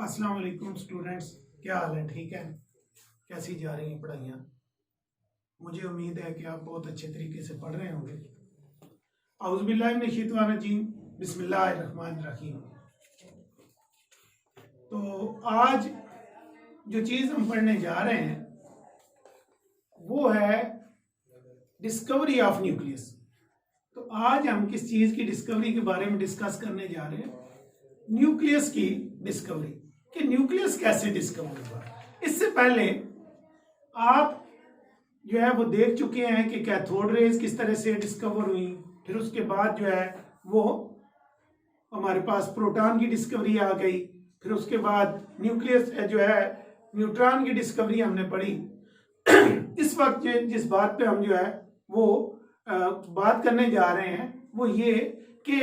अस्सलाम वालेकुम स्टूडेंट्स, क्या हाल है? ठीक है? कैसी जा रही हैं पढ़ाइयाँ? मुझे उम्मीद है कि आप बहुत अच्छे तरीके से पढ़ रहे होंगे। औज़ु बिल्लाहि मिनश शैतानिर रजीम, बिस्मिल्लाहिर रहमानिर रहीम। तो आज जो चीज़ हम पढ़ने जा रहे हैं वो है डिस्कवरी ऑफ न्यूक्लियस। तो आज हम किस चीज़ की डिस्कवरी के बारे में डिस्कस करने जा रहे हैं? न्यूक्लियस की डिस्कवरी, कि न्यूक्लियस कैसे डिस्कवर हुआ। इससे पहले आप जो है वो देख चुके हैं कि कैथोड रेज किस तरह से डिस्कवर हुई, फिर उसके बाद जो है वो हमारे पास प्रोटॉन की डिस्कवरी आ गई, फिर उसके बाद न्यूक्लियस जो है न्यूट्रॉन की डिस्कवरी हमने पढ़ी। इस वक्त जिस बात पे हम जो है वो बात करने जा रहे हैं वो ये कि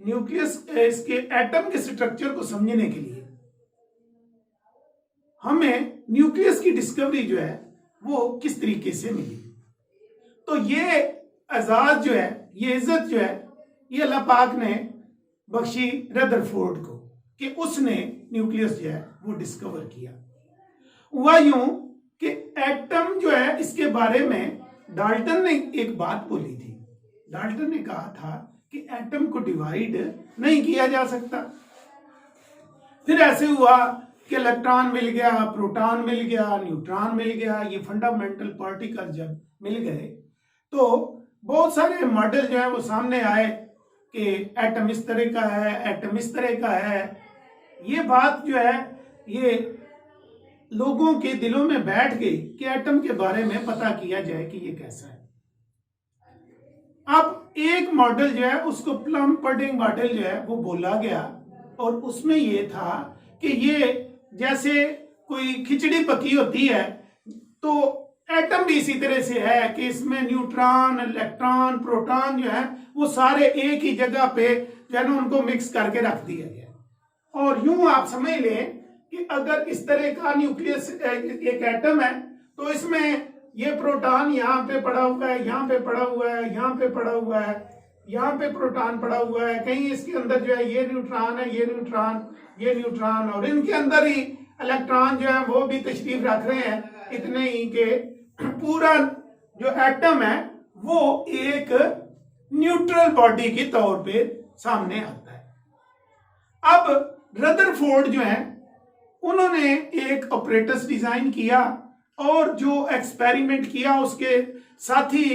न्यूक्लियस इसके एटम के स्ट्रक्चर को समझने के लिए हमें न्यूक्लियस की डिस्कवरी जो है वो किस तरीके से मिली। तो ये एजाज जो है, ये इज्जत जो है, ये अल्लाह पाक ने बख्शी रदरफोर्ड को कि उसने न्यूक्लियस जो है वो डिस्कवर किया। हुआ यूं कि एटम जो है इसके बारे में डाल्टन ने एक बात बोली थी। डाल्टन ने कहा था कि एटम को डिवाइड नहीं किया जा सकता। फिर ऐसे हुआ कि इलेक्ट्रॉन मिल गया, प्रोटॉन मिल गया, न्यूट्रॉन मिल गया, ये फंडामेंटल पार्टिकल जब मिल गए तो बहुत सारे मॉडल जो है वो सामने आए कि एटम इस तरह का है, एटम इस तरह का है। ये बात जो है ये लोगों के दिलों में बैठ गई कि एटम के बारे में पता किया जाए कि ये कैसा है। अब एक मॉडल जो है उसको प्लम पडिंग मॉडल जो है वो बोला गया, और उसमें ये था कि ये जैसे कोई खिचड़ी पकी होती है तो एटम भी इसी तरह से है कि इसमें न्यूट्रॉन, इलेक्ट्रॉन, प्रोटॉन जो है वो सारे एक ही जगह पे जो है ना उनको मिक्स करके रख दिया गया। और यूं आप समझ लें कि अगर इस तरह का न्यूक्लियस एक एटम है तो इसमें ये प्रोटॉन यहाँ पे पड़ा हुआ है, यहाँ पे पड़ा हुआ है, यहाँ पे पड़ा हुआ है, यहाँ पे प्रोटॉन पड़ा हुआ है, कहीं इसके अंदर जो है ये न्यूट्रॉन है, ये न्यूट्रॉन, ये न्यूट्रॉन, और इनके अंदर ही इलेक्ट्रॉन जो है वो भी तशरीफ रख रहे हैं। इतने ही के पूरा जो एटम है वो एक न्यूट्रल बॉडी के तौर पे सामने आता है। अब रदरफोर्ड जो है उन्होंने एक ऑपरेटस डिजाइन किया और जो एक्सपेरिमेंट किया उसके साथी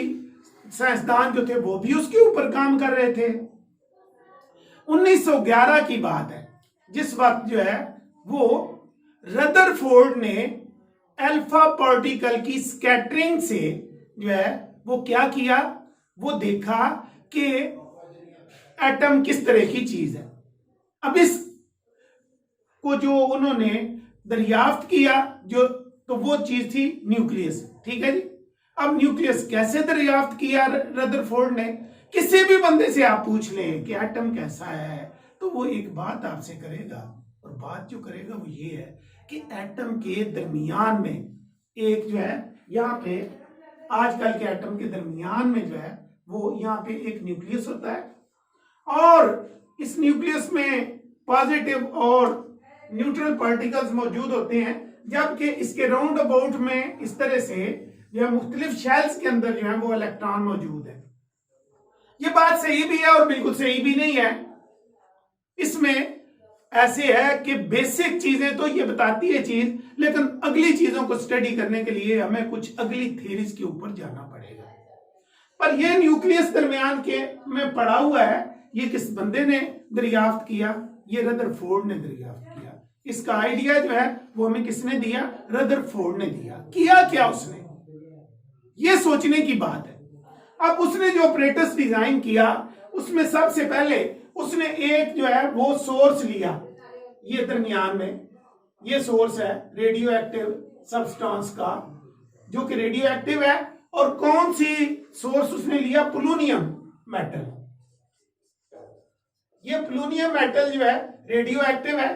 साइंसदान जो थे वो भी उसके ऊपर काम कर रहे थे। 1911 की बात है जिस वक्त जो है वो रदरफोर्ड ने अल्फा पार्टिकल की स्कैटरिंग से जो है वो क्या किया, वो देखा कि एटम किस तरह की चीज है। अब इस को जो उन्होंने दरियाफ्त किया जो तो वो चीज थी न्यूक्लियस। ठीक है जी। अब न्यूक्लियस कैसे दरियाफ्त किया रदरफोर्ड ने? किसी भी बंदे से आप पूछ लें कि एटम कैसा है तो वो एक बात आपसे करेगा, और बात जो करेगा वो ये है कि एटम के दरमियान में एक जो है यहाँ पे आजकल के एटम के दरमियान में जो है वो यहाँ पे एक न्यूक्लियस होता है, और इस न्यूक्लियस में पॉजिटिव और न्यूट्रल पार्टिकल्स मौजूद होते हैं, जबकि इसके राउंड अबाउट में इस तरह से जो है मुख्तलिफ शेल्स के अंदर जो है वो इलेक्ट्रॉन मौजूद है। ये बात सही भी है और बिल्कुल सही भी नहीं है। इसमें ऐसे है कि बेसिक चीजें तो ये बताती है चीज, लेकिन अगली चीजों को स्टडी करने के लिए हमें कुछ अगली थ्योरीज के ऊपर जाना पड़ेगा। पर ये न्यूक्लियस दरमियान के में पड़ा हुआ है, ये किस बंदे ने दरियाफ्त किया? ये रदरफोर्ड ने दरियाफ्त किया। इसका आइडिया जो है वो हमें किसने दिया? रदरफोर्ड ने दिया। किया क्या उसने? ये सोचने की बात है। अब उसने जो ऑपरेटस डिजाइन किया उसमें सबसे पहले उसने एक जो है वो सोर्स लिया, ये दरमियान में ये सोर्स है रेडियो एक्टिव सब्सटेंस का, जो कि रेडियो एक्टिव है। और कौन सी सोर्स उसने लिया? प्लूनियम मेटल। ये प्लूनियम मेटल जो है रेडियो एक्टिव है।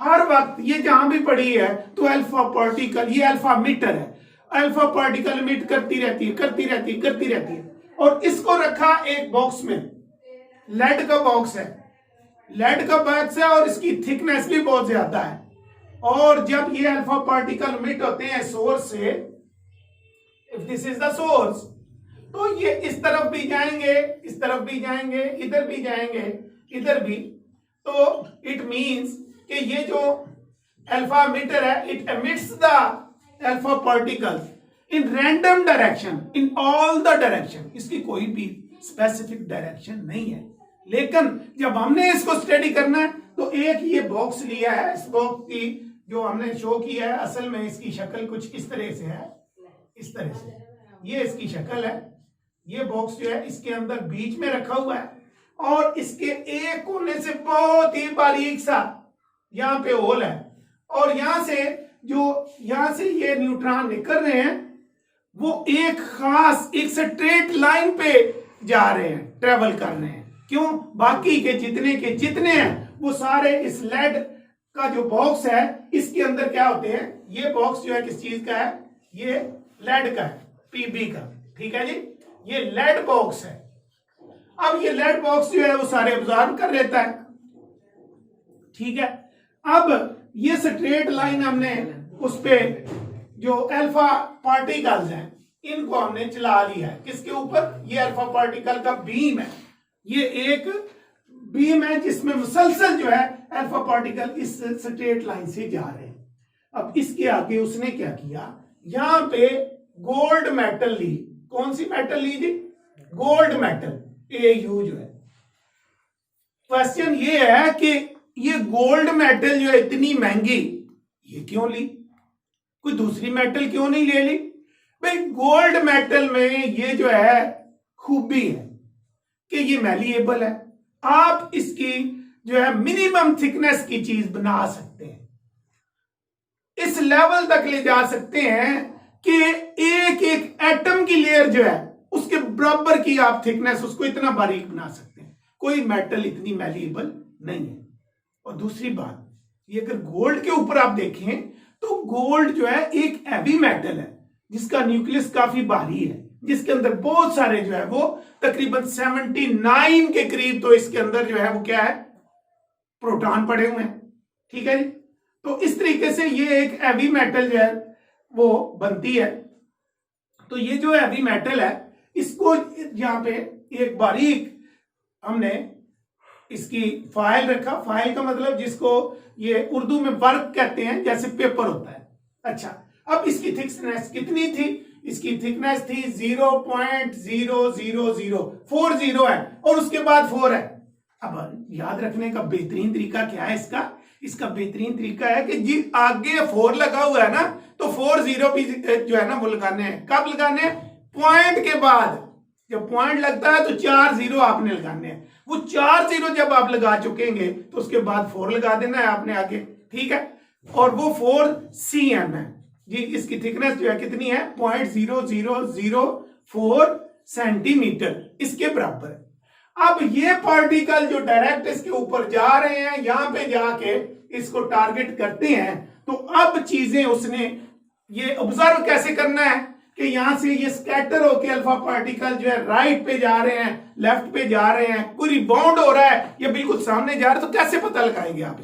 हर वक्त ये जहां भी पड़ी है तो अल्फा पार्टिकल, ये अल्फा मीटर है, अल्फा पार्टिकल इमिट करती रहती है, करती रहती है, करती रहती है। और इसको रखा एक बॉक्स में, लेड का बॉक्स है, लेड का बॉक्स है, और इसकी थिकनेस भी बहुत ज्यादा है। और जब ये अल्फा पार्टिकल मिट होते हैं सोर्स से, if this is the source, तो ये इस तरफ भी जाएंगे, इस तरफ भी जाएंगे, इधर भी जाएंगे, इधर भी। तो इट मींस कि ये जो अल्फा मीटर है, it emits the alpha particles in random direction in all the direction. इसकी कोई भी स्पेसिफिक डायरेक्शन नहीं है। लेकिन जब हमने इसको स्टडी करना है तो एक ये बॉक्स लिया है, इस बॉक्स की जो हमने शो किया है, असल में इसकी शक्ल कुछ इस तरह से है, इस तरह से ये इसकी शक्ल है। ये बॉक्स जो है इसके अंदर बीच में रखा हुआ है और इसके एक कोने से बहुत ही बारीक सा यहाँ पे होल है और यहां से ये न्यूट्रॉन निकल रहे हैं, वो एक खास एक स्ट्रेट लाइन पे जा रहे हैं, ट्रेवल कर रहे हैं। क्यों? बाकी के जितने हैं वो सारे इस लेड का जो बॉक्स है इसके अंदर क्या होते हैं, ये बॉक्स जो है किस चीज का है, ये लेड का है, पीबी का, ठीक है जी, ये लेड बॉक्स है। अब ये लेड बॉक्स जो है वो सारे ऑब्जर्व कर लेता है, ठीक है। अब ये स्ट्रेट लाइन हमने उस पे जो अल्फा पार्टिकल्स हैं इनको हमने चला लिया है, किसके ऊपर, ये अल्फा पार्टिकल का बीम है, ये एक बीम है जिसमें मुसलसल जो है अल्फा पार्टिकल इस स्ट्रेट लाइन से जा रहे हैं। अब इसके आगे उसने क्या किया, यहां पे गोल्ड मेटल ली। कौन सी मेटल ली जी? गोल्ड मेटल, AU जो है। क्वेश्चन ये है कि ये गोल्ड मेटल जो है इतनी महंगी, ये क्यों ली? कोई दूसरी मेटल क्यों नहीं ले ली? भाई गोल्ड मेटल में ये जो है खूबी है कि ये मैलिएबल है, आप इसकी जो है मिनिमम थिकनेस की चीज बना सकते हैं, इस लेवल तक ले जा सकते हैं कि एक एक एटम की लेयर जो है उसके बराबर की आप थिकनेस, उसको इतना बारीक बना सकते हैं। कोई मेटल इतनी मैलिएबल नहीं है। और दूसरी बात, ये अगर गोल्ड के ऊपर आप देखें तो गोल्ड जो है एक हैवी मेटल है जिसका न्यूक्लियस काफी भारी है, जिसके अंदर बहुत सारे जो है वो तकरीबन 79 के करीब, तो इसके अंदर जो है वो क्या है, प्रोटॉन पड़े हुए हैं, ठीक है जी। तो इस तरीके से ये एक हैवी मेटल जो है वो बनती है। तो ये जो हैवी मेटल है इसको यहां पे एक बारीक हमने इसकी फाइल रखा, फाइल का मतलब जिसको ये उर्दू में वर्क कहते हैं, जैसे पेपर होता है। अच्छा, अब इसकी थिकनेस कितनी थी? इसकी थिकनेस थी 0.0004 है और उसके बाद 4 है। अब याद रखने का बेहतरीन तरीका क्या है इसका बेहतरीन तरीका है कि जी आगे 4 लगा हुआ है ना, तो 4 0 भी जो है ना वो लगाने हैं। कब लगाने हैं? पॉइंट के बाद। जब पॉइंट लगता है तो 4 0 आपने लगाने हैं। वो 4 0 जब आप लगा चुकेंगे तो उसके बाद 4 लगा देना है आपने आगे, ठीक है। और वो 4 cm है जी। इसकी थिकनेस जो है कितनी है? 0.0004 सेंटीमीटर, इसके बराबर है। अब ये पार्टिकल जो डायरेक्ट इसके ऊपर जा रहे हैं, यहां पे जाके इसको टारगेट करते हैं, तो अब चीजें उसने ये ऑब्जर्व कैसे करना है कि यहां से ये स्कैटर होके अल्फा पार्टिकल जो है राइट पे जा रहे हैं, लेफ्ट पे जा रहे हैं, कोई रिबाउंड हो रहा है या बिल्कुल सामने जा रहा है, तो कैसे पता लगाएंगे आप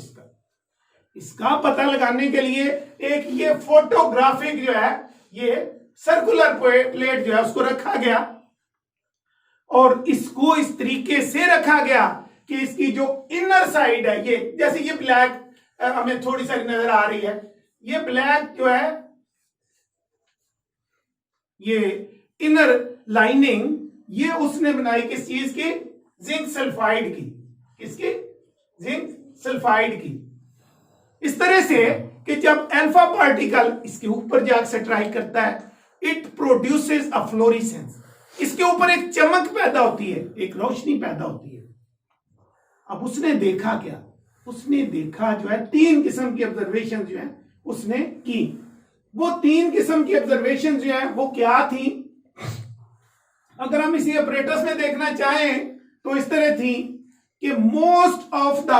इसका पता लगाने के लिए एक ये फोटोग्राफिक जो है ये सर्कुलर प्लेट जो है उसको रखा गया और इसको इस तरीके से रखा गया कि इसकी जो इनर साइड है, ये जैसे ये ब्लैक हमें थोड़ी सारी नजर आ रही है, ये ब्लैक जो है ये इनर लाइनिंग ये उसने बनाई किस चीज की? जिंक सल्फाइड की। किसकी? जिंक सल्फाइड की। इस तरह से कि जब अल्फा पार्टिकल इसके ऊपर जाकर स्ट्राइक करता है, इट प्रोड्यूसेस अ फ्लोरेसेंस, इसके ऊपर एक चमक पैदा होती है, एक रोशनी पैदा होती है। अब उसने देखा क्या? उसने देखा जो है 3 किस्म की ऑब्जर्वेशन जो है उसने की। वो 3 किस्म की ऑब्जर्वेशन जो है वो क्या थी? अगर हम इसी ऑपरेटर्स में देखना चाहें तो इस तरह थी कि most of the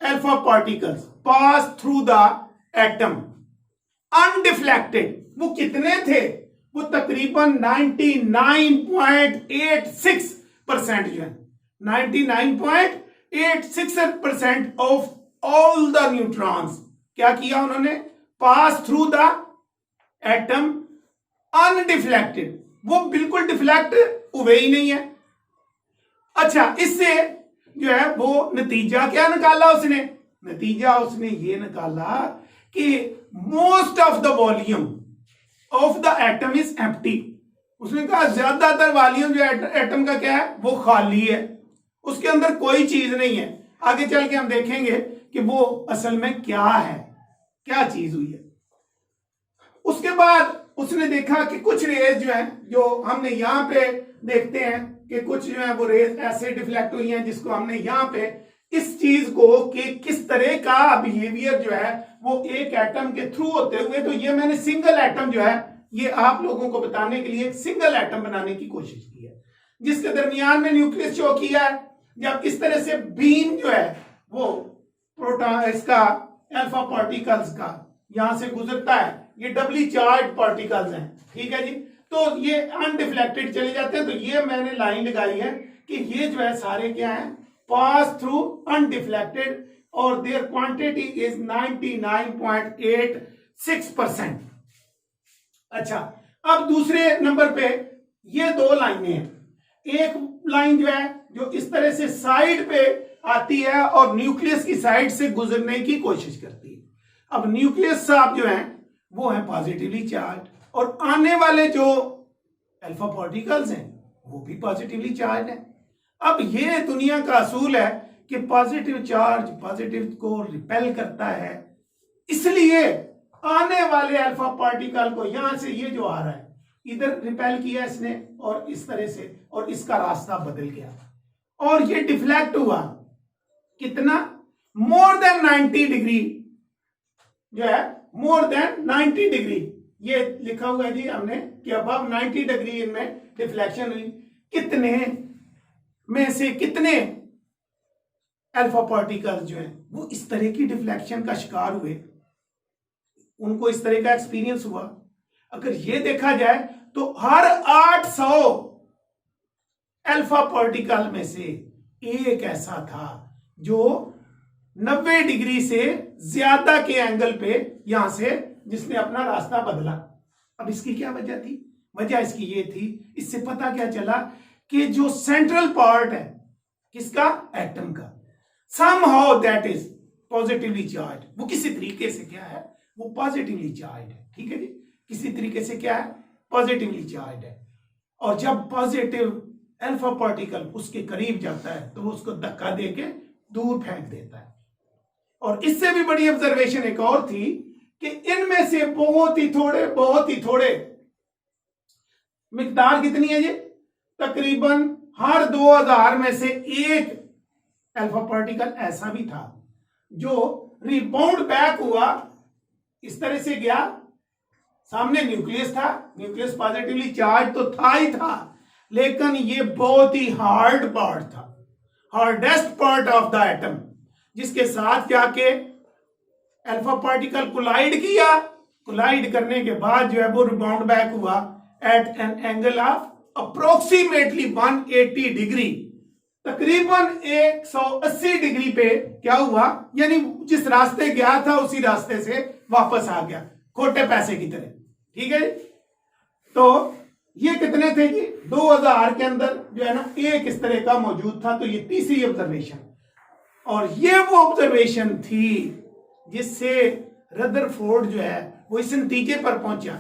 alpha particles pass through the atom undeflected. वो कितने थे? वो तकरीबन 99.86% जो है, 99.86% ऑफ ऑल द न्यूट्रॉन्स क्या किया उन्होंने, pass through the atom undeflected, वो बिल्कुल डिफ्लेक्ट हुए ही नहीं है। अच्छा, इससे जो है वो नतीजा क्या निकाला उसने, नतीजा उसने ये निकाला कि most of the volume of the atom is empty. उसने कहा ज्यादातर वॉल्यूम जो एटम का क्या है, वो खाली है, उसके अंदर कोई चीज नहीं है। आगे चल के हम देखेंगे कि वो असल में क्या है, क्या चीज हुई है। उसके बाद उसने देखा कि कुछ रेज जो है, जो हमने यहां पे देखते हैं कि कुछ जो है वो रेज ऐसे डिफ्लेक्ट हुई हैं, जिसको हमने यहां पे इस चीज को कि किस तरह का बिहेवियर जो है वो एक एटम के थ्रू होते हुए, तो ये मैंने सिंगल एटम जो है ये आप लोगों को बताने के लिए एक सिंगल एटम बनाने की कोशिश की है, जिसके दरमियान में न्यूक्लियस शो किया है। जब किस तरह से बीम जो है वो प्रोटॉन इसका अल्फा पार्टिकल्स का यहां से गुजरता है, ये डबली चार्ज पार्टिकल्स हैं, ठीक है जी, तो ये अनडिफ्लेक्टेड चले जाते हैं। तो ये मैंने लाइन लगाई है कि ये जो है सारे क्या है, पास थ्रू अनडिफ्लेक्टेड, और देयर क्वांटिटी इज 99.86%। अच्छा, अब दूसरे नंबर पे ये दो लाइनें हैं। एक लाइन जो है जो इस तरह से साइड पे आती है और न्यूक्लियस की साइड से गुजरने की कोशिश करती है। अब न्यूक्लियस साहब जो है वो है पॉजिटिवली चार्ज, और आने वाले जो अल्फा पार्टिकल्स हैं वो भी पॉजिटिवली चार्ज है। अब ये दुनिया का असूल है कि पॉजिटिव चार्ज पॉजिटिव को रिपेल करता है, इसलिए आने वाले अल्फा पार्टिकल को यहां से ये जो आ रहा है इधर रिपेल किया इसने, और इस तरह से, और इसका रास्ता बदल गया और ये डिफ्लेक्ट हुआ कितना, मोर देन 90 डिग्री जो है, मोर देन 90 डिग्री ये लिखा हुआ है जी हमने कि अबव 90 डिग्री इनमें डिफ्लेक्शन हुई। कितने में से कितने अल्फा पार्टिकल्स जो हैं वो इस तरह की डिफ्लेक्शन का शिकार हुए, उनको इस तरह का एक्सपीरियंस हुआ। अगर ये देखा जाए तो हर 800 अल्फा पार्टिकल में से एक ऐसा था जो 90 डिग्री से ज्यादा के एंगल पे यहां से जिसने अपना रास्ता बदला। अब इसकी क्या वजह थी, वजह इसकी ये थी, इससे पता क्या चला कि जो सेंट्रल पार्ट है किसका, एटम का, somehow that is positively charged, वो किसी तरीके से क्या है, वो पॉजिटिवली चार्ज है, ठीक है जी, किसी तरीके से क्या है, पॉजिटिवली चार्ज है। और जब पॉजिटिव अल्फा पार्टिकल उसके करीब जाता है तो वो उसको धक्का देके दूर फेंक देता है। और इससे भी बड़ी ऑब्जर्वेशन एक और थी कि इनमें से बहुत ही थोड़े मिकदार कितनी है जी, तकरीबन हर 2000 में से एक अल्फा पार्टिकल ऐसा भी था जो रिबाउंड बैक हुआ, इस तरह से गया, सामने न्यूक्लियस था, न्यूक्लियस पॉजिटिवली चार्ज तो था ही था, लेकिन ये बहुत ही हार्ड पार्ट था, hardest part of the atom, जिसके साथ जाके अल्फा पार्टिकल कोलाइड किया, कोलाइड करने के बाद जो है वो रिबाउंड बैक हुआ at an angle of approximately 180 degree, तकरीबन 180 डिग्री पे क्या हुआ, यानी जिस रास्ते गया था उसी रास्ते से वापस आ गया, खोटे पैसे की तरह, ठीक है। तो ये कितने थे जी, 2000 के अंदर जो है ना एक इस तरह का मौजूद था। तो ये तीसरी ऑब्जर्वेशन, और ये वो ऑब्जर्वेशन थी जिससे रदरफोर्ड जो है वो इस नतीजे पर पहुंचा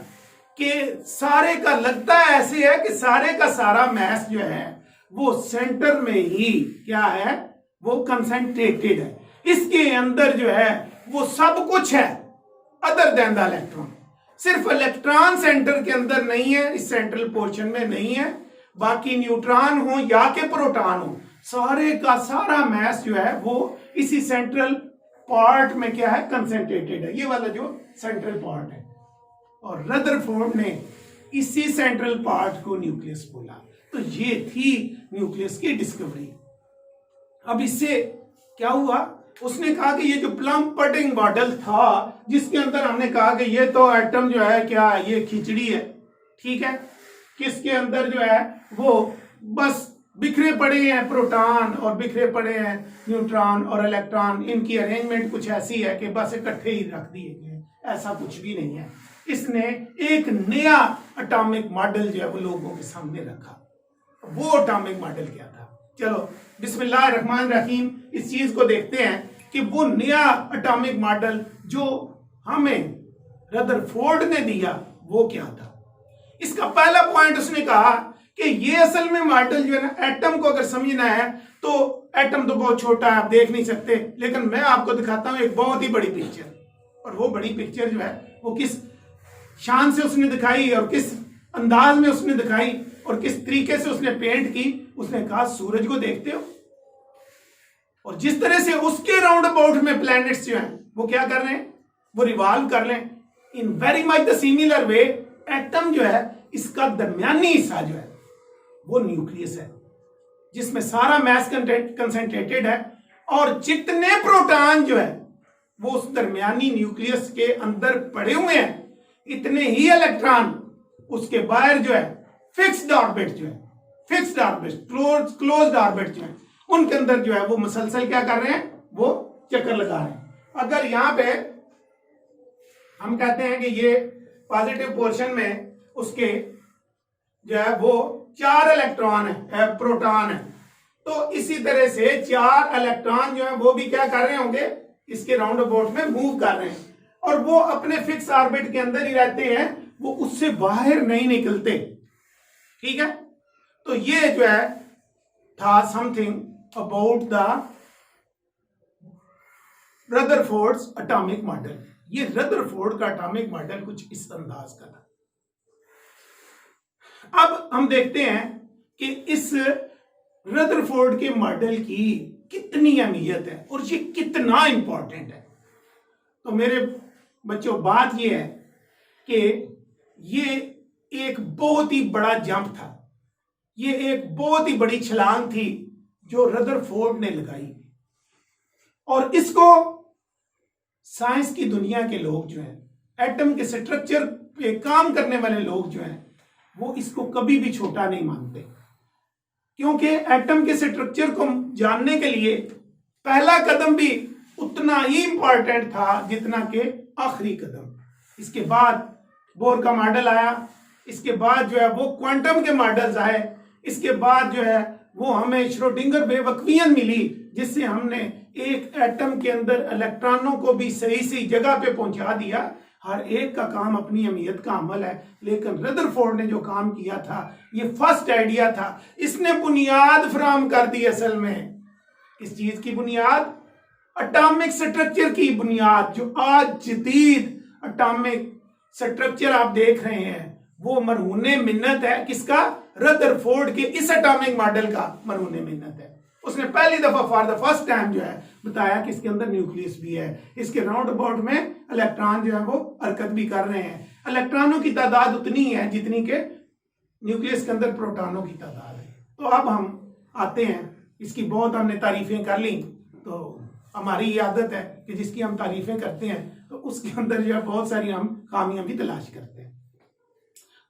कि सारे का, लगता है ऐसे है कि सारे का सारा मैस जो है वो सेंटर में ही क्या है, वो कंसंट्रेटेड है, इसके अंदर जो है वो सब कुछ है अदर देन द इलेक्ट्रॉन। सिर्फ इलेक्ट्रॉन सेंटर के अंदर नहीं है, इस सेंट्रल पोर्शन में नहीं है, बाकी न्यूट्रॉन हो या के प्रोटॉन हो, सारे का सारा मैस जो है वो इसी सेंट्रल पार्ट में क्या है, कंसंट्रेटेड है, ये वाला जो सेंट्रल पार्ट है। और रदरफोर्ड ने इसी सेंट्रल पार्ट को न्यूक्लियस बोला। तो ये थी न्यूक्लियस की डिस्कवरी। अब इससे क्या हुआ, उसने कहा कि ये जो प्लम पडिंग मॉडल था जिसके अंदर हमने कहा कि ये तो एटम जो है क्या, ये खिचड़ी है, ठीक है, किसके अंदर जो है वो बस बिखरे पड़े हैं प्रोटॉन और बिखरे पड़े हैं न्यूट्रॉन और इलेक्ट्रॉन, इनकी अरेंजमेंट कुछ ऐसी है कि बस इकट्ठे ही रख दिए गए, ऐसा कुछ भी नहीं है। इसने एक नया एटॉमिक मॉडल जो है वो लोगों के सामने रखा। वो एटॉमिक मॉडल क्या था? चलो बिस्मिल्लाहिर्रहमानिर्रहीम इस चीज को देखते हैं कि वो नया एटॉमिक मॉडल जो हमें रदरफोर्ड ने दिया वो क्या था। इसका पहला पॉइंट उसने कहा कि ये असल में मॉडल जो है ना, एटम को अगर समझना है तो एटम तो बहुत छोटा है, आप देख नहीं सकते, लेकिन मैं आपको दिखाता हूं एक बहुत ही बड़ी पिक्चर। और वो बड़ी पिक्चर जो है वो किस शान से उसने दिखाई और किस अंदाज में उसने दिखाई और किस तरीके से उसने पेंट की। उसने कहा सूरज को देखते हो, और जिस तरह से उसके राउंड अबाउट में प्लैनेट्स जो हैं वो क्या कर रहे हैं, वो रिवॉल्व कर रहे हैं। In very much the similar way atom जो है इसका दरमियानी हिस्सा जो है वो न्यूक्लियस है, जिसमें सारा मैस कंसेंट्रेटेड है, और जितने प्रोटॉन जो है वो उस दरमियानी न्यूक्लियस के अंदर पड़े हुए हैं, इतने ही इलेक्ट्रॉन उसके बाहर जो है फिक्स्ड ऑर्बिट जो है, फिक्स्ड ऑर्बिट, क्लोज्ड ऑर्बिट जो है उनके अंदर जो है वो मुसलसल क्या कर रहे हैं, वो चक्कर लगा रहे हैं। अगर यहां पे हम कहते हैं कि ये पॉजिटिव पोर्शन में उसके जो है वो 4 इलेक्ट्रॉन है, प्रोटॉन है, तो इसी तरह से 4 इलेक्ट्रॉन जो है वो भी क्या कर रहे होंगे, इसके राउंड अबाउट में मूव कर रहे हैं, और वो अपने फिक्स ऑर्बिट के अंदर ही रहते हैं, वो उससे बाहर नहीं निकलते। ठीक है, तो ये जो है था something about the Rutherford's atomic model. ये रदरफोर्ड का एटॉमिक मॉडल कुछ इस अंदाज का था। अब हम देखते हैं कि इस रदरफोर्ड के मॉडल की कितनी अहमियत है और ये कितना इंपॉर्टेंट है। तो मेरे बच्चों बात ये है कि ये एक बहुत ही बड़ा जंप था, ये एक बहुत ही बड़ी छलांग थी जो रदरफोर्ड ने लगाई, और इसको साइंस की दुनिया के लोग जो हैं, एटम के स्ट्रक्चर पे काम करने वाले लोग जो हैं, वो इसको कभी भी छोटा नहीं मानते, क्योंकि एटम के स्ट्रक्चर को जानने के लिए पहला कदम भी उतना ही इंपॉर्टेंट था जितना कि आखिरी कदम। इसके बाद बोर का मॉडल आया, इसके बाद जो है वो क्वांटम के मॉडल्स आए, इसके बाद जो है वो हमें श्रोडिंगर बेवकवियन मिली, जिससे हमने एक एटम के अंदर इलेक्ट्रॉनों को भी सही सही जगह पे पहुंचा दिया। हर एक का काम अपनी अहमियत का अमल है, लेकिन रदरफोर्ड ने जो काम किया था ये फर्स्ट आइडिया था, इसने बुनियाद फराहम कर दी। असल में इस चीज की बुनियाद, एटॉमिक स्ट्रक्चर की बुनियाद, जो आज जदीद एटॉमिक स्ट्रक्चर आप देख रहे हैं वो मरहूने मिन्नत है किसका, रदरफोर्ड के इस एटॉमिक मॉडल का मरहूने मिन्नत है। उसने पहली दफा फॉर द फर्स्ट टाइम जो है बताया कि इसके अंदर न्यूक्लियस भी है, इसके राउंड अबाउट में इलेक्ट्रॉन जो है वो हरकत भी कर रहे हैं। इलेक्ट्रॉनों की तादाद उतनी है जितनी के न्यूक्लियस के अंदर प्रोटॉनों की तादाद है। तो अब हम आते हैं, इसकी बहुत हमने तारीफें कर ली, तो हमारी ये आदत है कि जिसकी हम तारीफें करते हैं तो उसके अंदर जो है बहुत सारी हम खामियां भी तलाश करते हैं।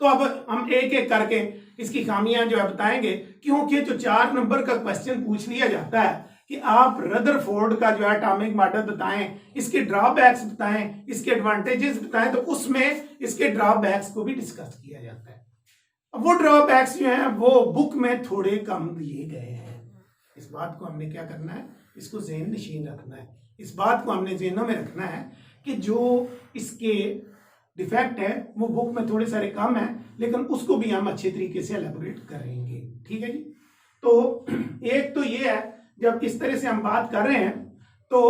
तो अब हम एक एक करके इसकी खामियां जो है बताएंगे, क्योंकि जो 4 नंबर का क्वेश्चन पूछ लिया जाता है कि आप रदरफोर्ड का जो है एटॉमिक मॉडल बताएं, इसके ड्रॉबैक्स बताएं, इसके एडवांटेजेस बताएं, तो उसमें इसके ड्रॉबैक्स को भी डिस्कस किया जाता है। अब वो ड्रॉबैक्स जो हैं वो बुक में थोड़े कम दिए गए हैं। इस बात को हमने क्या करना है, इसको ज़हन नशीन रखना है, इस बात को हमने ज़हनों में रखना है कि जो इसके डिफेक्ट है वो बुक में थोड़े सारे कम है, लेकिन उसको भी हम अच्छे तरीके से एलेबोरेट करेंगे। ठीक है जी। तो एक तो ये है, जब इस तरह से हम बात कर रहे हैं तो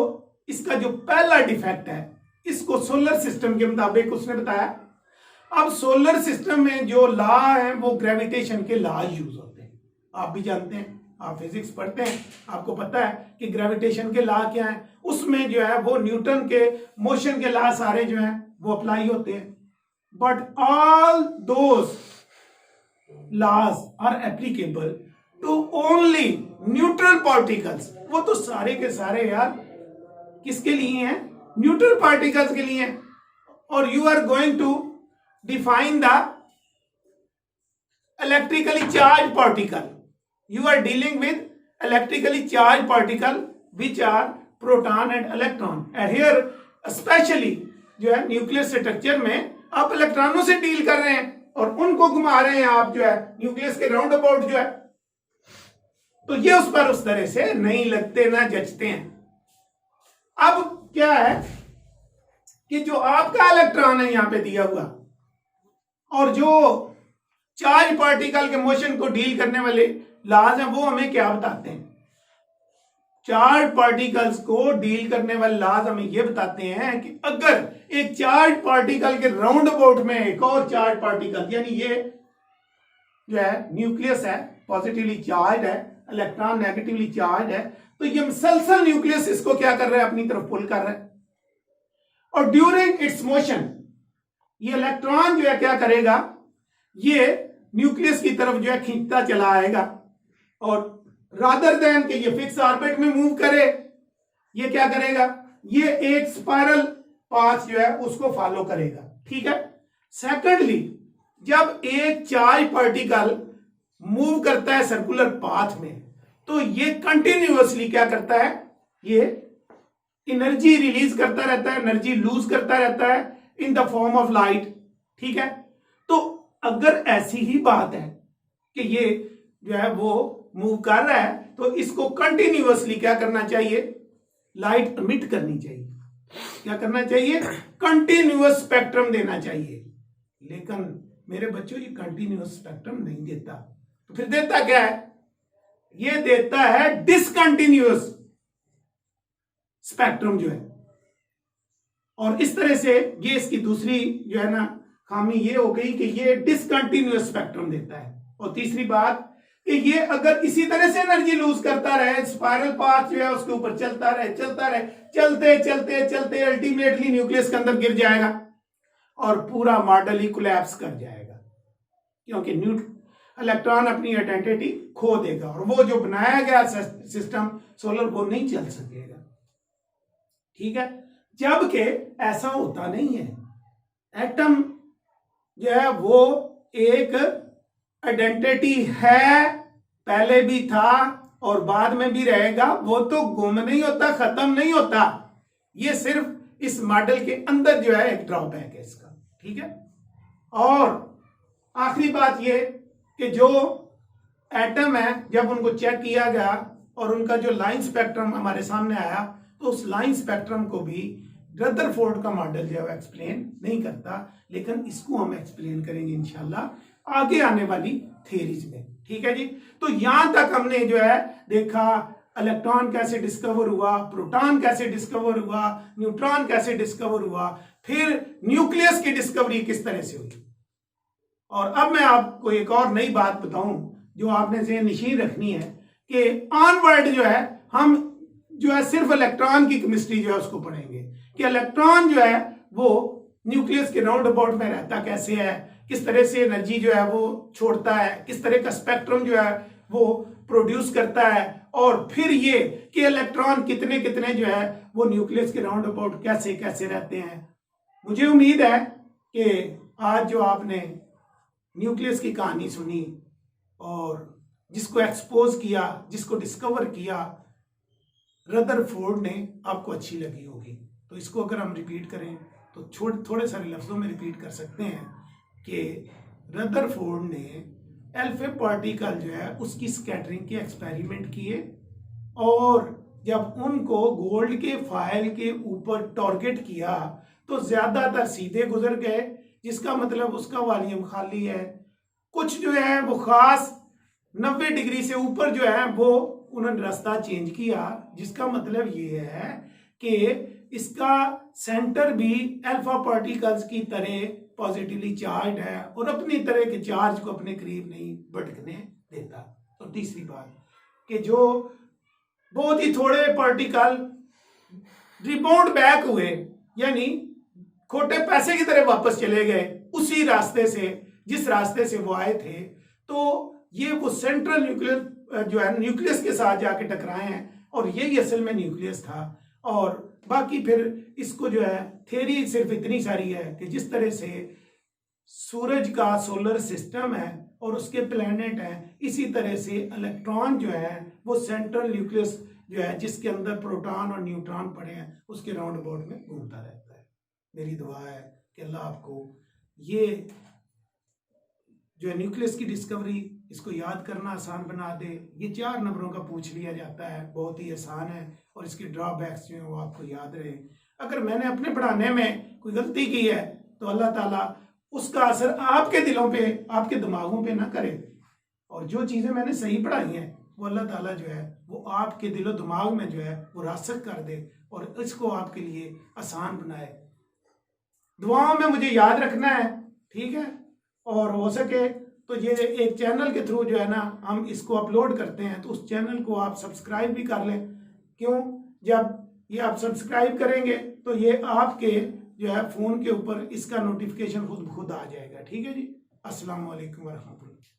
इसका जो पहला डिफेक्ट है इसको सोलर सिस्टम के मुताबिक उसने बताया। अब सोलर सिस्टम में जो लॉ है वो ग्रेविटेशन के लॉ यूज होते हैं, आप भी जानते हैं, आप फिजिक्स पढ़ते हैं, आपको पता है कि ग्रेविटेशन के लॉ क्या है। उसमें जो है वो न्यूटन के मोशन के लॉ सारे जो हैं वो अप्लाई होते हैं, but all those laws are applicable to only neutral particles. वो तो सारे के सारे यार किसके लिए हैं, न्यूट्रल पार्टिकल्स के लिए हैं। और you are going to define the electrically charged particle, you are dealing with electrically charged particle which are proton and electron, and here especially जो है न्यूक्लियस स्ट्रक्चर में आप इलेक्ट्रॉनों से डील कर रहे हैं और उनको घुमा रहे हैं आप जो है न्यूक्लियस के राउंड अबाउट जो है, तो ये उस पर उस तरह से नहीं लगते ना जचते हैं। अब क्या है कि जो आपका इलेक्ट्रॉन है यहां पे दिया हुआ और जो चार्ज पार्टिकल के मोशन को डील करने वाले लॉज हैं वो हमें क्या बताते हैं? चार्ज पार्टिकल्स को डील करने वाले लॉज हमें ये बताते हैं कि अगर एक चार्ज पार्टिकल के राउंड अबाउट में एक और चार्ज पार्टिकल, यानी ये जो है न्यूक्लियस है पॉजिटिवली चार्ज है, इलेक्ट्रॉन नेगेटिवली चार्ज है, तो ये मुसलसल न्यूक्लियस इसको क्या कर रहा है? अपनी तरफ पुल कर रहा है। और ड्यूरिंग इट्स मोशन ये इलेक्ट्रॉन जो है क्या करेगा? ये न्यूक्लियस की तरफ जो है खींचता चला आएगा और रादर देन कि ये फिक्स ऑर्बिट में मूव करे, ये क्या करेगा? ये एक स्पाइरल पाथ जो है उसको फॉलो करेगा। ठीक है। सेकेंडली, जब एक चार्ज पार्टिकल मूव करता है सर्कुलर पाथ में तो ये कंटिन्यूअसली क्या करता है? ये एनर्जी रिलीज करता रहता है, एनर्जी लूज करता रहता है in the form of light. ठीक है। तो अगर ऐसी ही बात है कि ये जो है वो मूव कर रहा है तो इसको कंटिन्यूअसली क्या करना चाहिए? लाइट एमिट करनी चाहिए। क्या करना चाहिए? कंटिन्यूअस स्पेक्ट्रम देना चाहिए। लेकिन मेरे बच्चों ये कंटिन्यूअस स्पेक्ट्रम नहीं देता, तो फिर देता क्या है? ये देता है डिसकंटिन्यूअस स्पेक्ट्रम जो है। और इस तरह से ये इसकी दूसरी जो है ना खामी ये हो गई कि ये डिसकंटिन्यूअस स्पेक्ट्रम देता है। और तीसरी बात कि ये अगर इसी तरह से एनर्जी लूज करता रहे, स्पाइरल पाथ जो है उसके ऊपर चलता रहे, चलते चलते चलते अल्टीमेटली न्यूक्लियस के अंदर गिर जाएगा और पूरा मॉडल ही कोलैप्स कर जाएगा, क्योंकि इलेक्ट्रॉन अपनी आइडेंटिटी खो देगा और वो जो बनाया गया सिस्टम सोलर को नहीं चल सकेगा। ठीक है। जबकि ऐसा होता नहीं है। एटम जो है वो एक आइडेंटिटी है, पहले भी था और बाद में भी रहेगा। वो तो गुम नहीं होता, खत्म नहीं होता। ये सिर्फ इस मॉडल के अंदर जो है एक ड्रॉबैक है इसका। ठीक है। और आखिरी बात ये कि जो एटम है जब उनको चेक किया गया और उनका जो लाइन स्पेक्ट्रम हमारे सामने आया तो उस लाइन स्पेक्ट्रम को भी रदरफोर्ड का मॉडल जो है एक्सप्लेन नहीं करता, लेकिन इसको हम एक्सप्लेन करेंगे इंशाल्लाह आगे आने वाली थ्योरीज में। ठीक है जी। तो यहां तक हमने जो है देखा इलेक्ट्रॉन कैसे डिस्कवर हुआ, प्रोटॉन कैसे डिस्कवर हुआ, न्यूट्रॉन कैसे डिस्कवर हुआ, फिर न्यूक्लियस की डिस्कवरी किस तरह से हुई। और अब मैं आपको एक और नई बात बताऊं जो आपने ज़हन नशीन रखनी है कि ऑनवर्ड जो है हम जो है सिर्फ इलेक्ट्रॉन की केमिस्ट्री जो है उसको पढ़ेंगे कि इलेक्ट्रॉन जो है वो न्यूक्लियस के राउंड अबाउट में रहता कैसे है, किस तरह से एनर्जी जो है वो छोड़ता है, किस तरह का स्पेक्ट्रम जो है वो प्रोड्यूस करता है, और फिर ये कि इलेक्ट्रॉन कितने कितने जो है वो न्यूक्लियस के राउंड अबाउट कैसे कैसे रहते हैं। मुझे उम्मीद है कि आज जो आपने न्यूक्लियस की कहानी सुनी और जिसको एक्सपोज किया, जिसको डिस्कवर किया रदरफोर्ड ने, आपको अच्छी लगी होगी। तो इसको अगर हम रिपीट करें तो थोड़े सारे लफ्ज़ों में रिपीट कर सकते हैं कि रदरफोर्ड ने एल्फे पार्टिकल जो है उसकी स्कैटरिंग के एक्सपेरिमेंट किए और जब उनको गोल्ड के फाइल के ऊपर टारगेट किया तो ज़्यादातर सीधे गुजर गए, जिसका मतलब उसका वॉल्यूम खाली है। कुछ जो है वो खास 90 डिग्री से ऊपर जो है वो उन्होंने रास्ता चेंज किया, जिसका मतलब ये है कि इसका सेंटर भी अल्फा पार्टिकल्स की तरह पॉजिटिवली चार्ज है और अपनी तरह के चार्ज को अपने करीब नहीं भटकने देता। और तीसरी बात कि जो बहुत ही थोड़े पार्टिकल रिबाउंड बैक हुए, यानी खोटे पैसे की तरह वापस चले गए उसी रास्ते से जिस रास्ते से वो आए थे, तो ये वो सेंट्रल न्यूक्लियस जो है न्यूक्लियस के साथ जाके टकराए हैं और यही असल में न्यूक्लियस था। और बाकी फिर इसको जो है थ्योरी सिर्फ इतनी सारी है कि जिस तरह से सूरज का सोलर सिस्टम है और उसके प्लैनेट हैं, इसी तरह से इलेक्ट्रॉन जो है वो सेंट्रल न्यूक्लियस जो है जिसके अंदर प्रोटॉन और न्यूट्रॉन पड़े हैं उसके राउंड अबाउट में घूमता रहता है। मेरी दुआ है कि अल्लाह आपको ये जो है न्यूक्लियस की डिस्कवरी इसको याद करना आसान बना दे। ये 4 नंबरों का पूछ लिया जाता है, बहुत ही आसान है और इसके ड्रॉबैक्स जो है वो आपको याद रहे। अगर मैंने अपने पढ़ाने में कोई गलती की है तो अल्लाह ताला उसका असर आपके दिलों पे, आपके दिमागों पे ना करे, और जो चीज़ें मैंने सही पढ़ाई हैं वो अल्लाह ताला जो है वो आपके दिलो दिमाग में जो है वो रासख कर दे और इसको आपके लिए आसान बनाए। दुआओं में मुझे याद रखना है, ठीक है। और हो सके तो ये एक चैनल के थ्रू जो है ना हम इसको अपलोड करते हैं, तो उस चैनल को आप सब्सक्राइब भी कर लें। क्यों? जब ये आप सब्सक्राइब करेंगे तो ये आपके जो है फ़ोन के ऊपर इसका नोटिफिकेशन खुद आ जाएगा। ठीक है जी। अस्सलाम वालेकुम वरहमतुल्लाह।